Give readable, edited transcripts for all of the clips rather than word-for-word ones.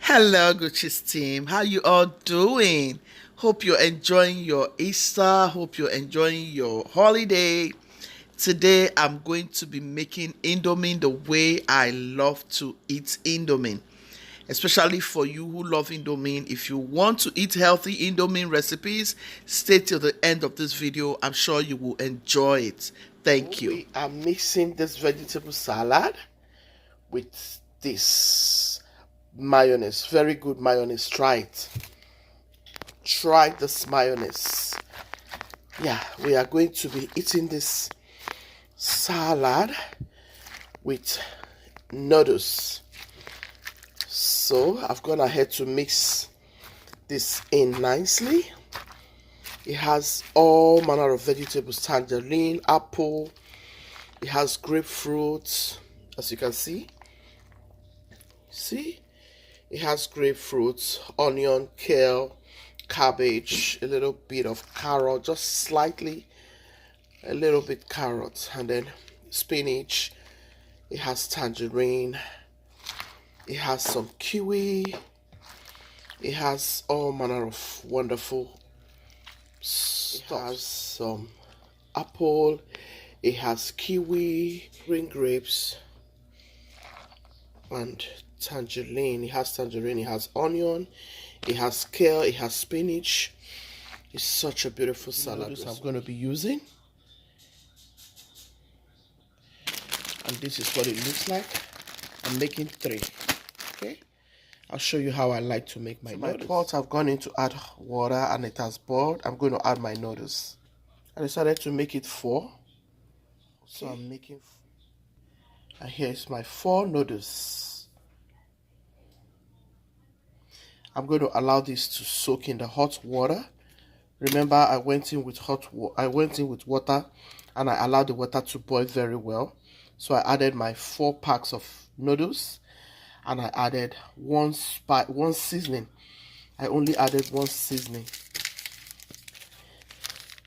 Hello, Gucci's team. How you all doing? Hope you're enjoying your Easter. Hope you're enjoying your holiday. Today, I'm going to be making Indomie the way I love to eat Indomie. Especially for you who love Indomie. If you want to eat healthy Indomie recipes, stay till the end of this video. I'm sure you will enjoy it. Thank you. We are mixing this vegetable salad with this mayonnaise. Very good mayonnaise. Try it. Try this mayonnaise. Yeah, we are going to be eating this salad with noodles. So I've gone ahead to mix this in nicely. It has all manner of vegetables: tangerine, apple, it has grapefruit, as you can see. It has grapefruit, onion, kale, cabbage, a little bit of carrot, just slightly, a little bit carrot, and then spinach. It has tangerine. It has some kiwi. It has all manner of wonderful stuff. It has some apple. It has kiwi, green grapes, and tangerine. It has tangerine. It has onion. It has kale. It has spinach. It's such a beautiful salad. I'm going to be using, and this is what it looks like. I'm making 3. Okay, I'll show you how I like to make my noodles. My pot, I've gone in to add water and it has boiled. I'm going to add my noodles. I decided to make it 4. So I'm making, and here's my 4 noodles. I'm going to allow this to soak in the hot water. Remember, I went in with water, and I allowed the water to boil very well. So I added my 4 packs of noodles, and I added one seasoning. I only added 1 seasoning.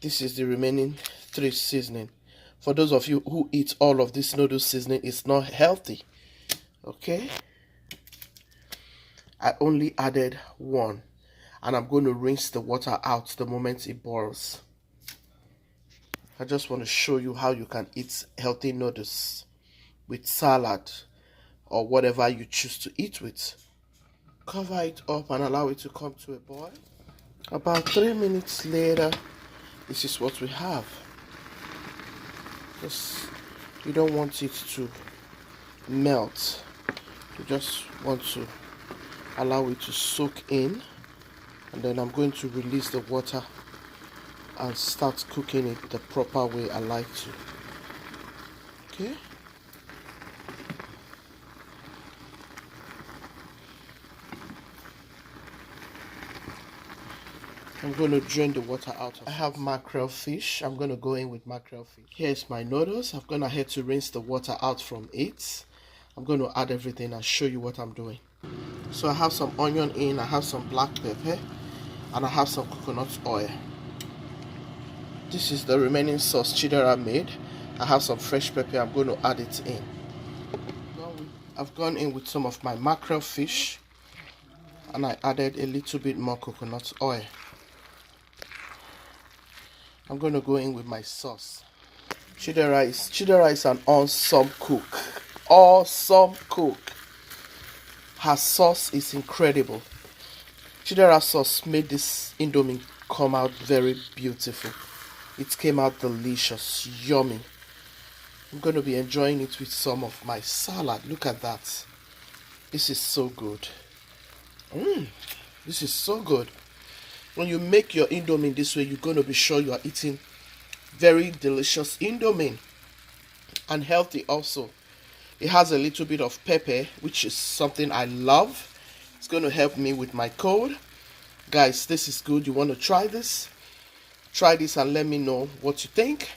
This is the remaining 3 seasoning. For those of you who eat all of this noodle seasoning, it's not healthy. Okay, I only added 1, and I'm going to rinse the water out the moment it boils. I just want to show you how you can eat healthy noodles with salad or whatever you choose to eat with. Cover it up and allow it to come to a boil. About 3 minutes later, this is what we have. Because you don't want it to melt. You just want to allow it to soak in, and then I'm going to release the water and start cooking it the proper way I like to. Okay. I'm going to drain the water out. I have mackerel fish. I'm going to go in with mackerel fish. Here's my noodles. I've gone ahead to rinse the water out from it. I'm going to add everything and show you what I'm doing. So I have some onion in, I have some black pepper, and I have some coconut oil. This is the remaining sauce cheddar I made. I have some fresh pepper. I'm going to add it in. Now I've gone in with some of my mackerel fish, and I added a little bit more coconut oil. I'm going to go in with my sauce. Cheddar rice. Cheddar rice is an awesome cook. Awesome cook. Her sauce is incredible. Cheddar sauce made this Indomie come out very beautiful. It came out delicious, yummy. I'm going to be enjoying it with some of my salad. Look at that. This is so good. This is so good. When you make your Indomie this way, you're going to be sure you are eating very delicious Indomie, and healthy also. It has a little bit of pepper, which is something I love. It's going to help me with my cold. Guys, this is good. You want to try this? Try this and let me know what you think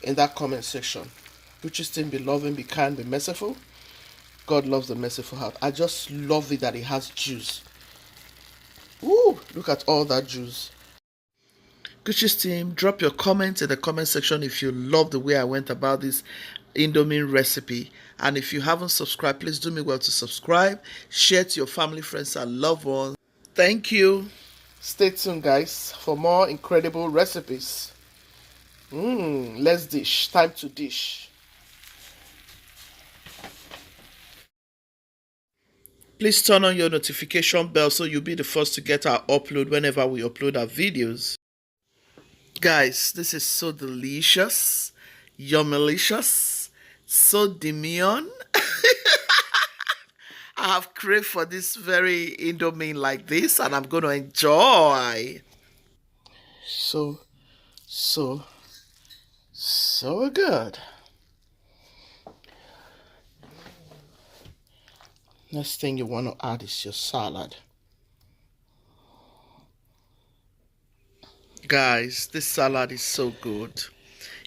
in that comment section. Gucci's team, be loving, be kind, be merciful. God loves the merciful heart. I just love it that it has juice. Ooh, look at all that juice. Gucci's team, drop your comments in the comment section if you love the way I went about this Indomie recipe. And if you haven't subscribed, please do me well to subscribe, share to your family, friends, and loved ones. Thank you. Stay tuned, guys, for more incredible recipes. Let's dish. Time to dish. Please turn on your notification bell so you'll be the first to get our upload whenever we upload our videos. Guys, this is so delicious, yummalicious, so demure. I have craved for this very Indomie like this, and I'm going to enjoy. So, so, so good. Next thing you want to add is your salad. Guys, this salad is so good.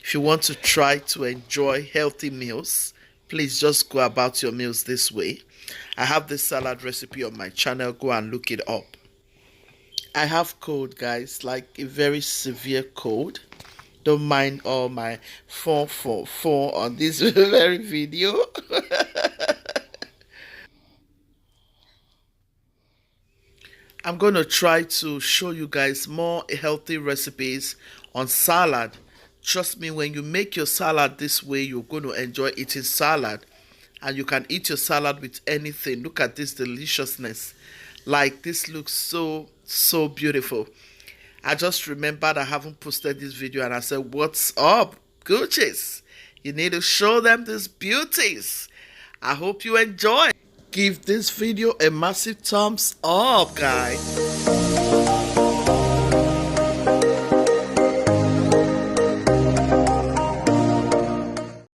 If you want to try to enjoy healthy meals, please just go about your meals this way. I have this salad recipe on my channel. Go and look it up. I have cold, guys, like a very severe cold. Don't mind all my 444 on this very video. I'm going to try to show you guys more healthy recipes on salad. Trust me, when you make your salad this way, you're going to enjoy eating salad. And you can eat your salad with anything. Look at this deliciousness. Like, this looks so beautiful. I just remembered I haven't posted this video and I said, what's up, Gucci's? You need to show them these beauties. I hope you enjoy. Give this video a massive thumbs up, guys.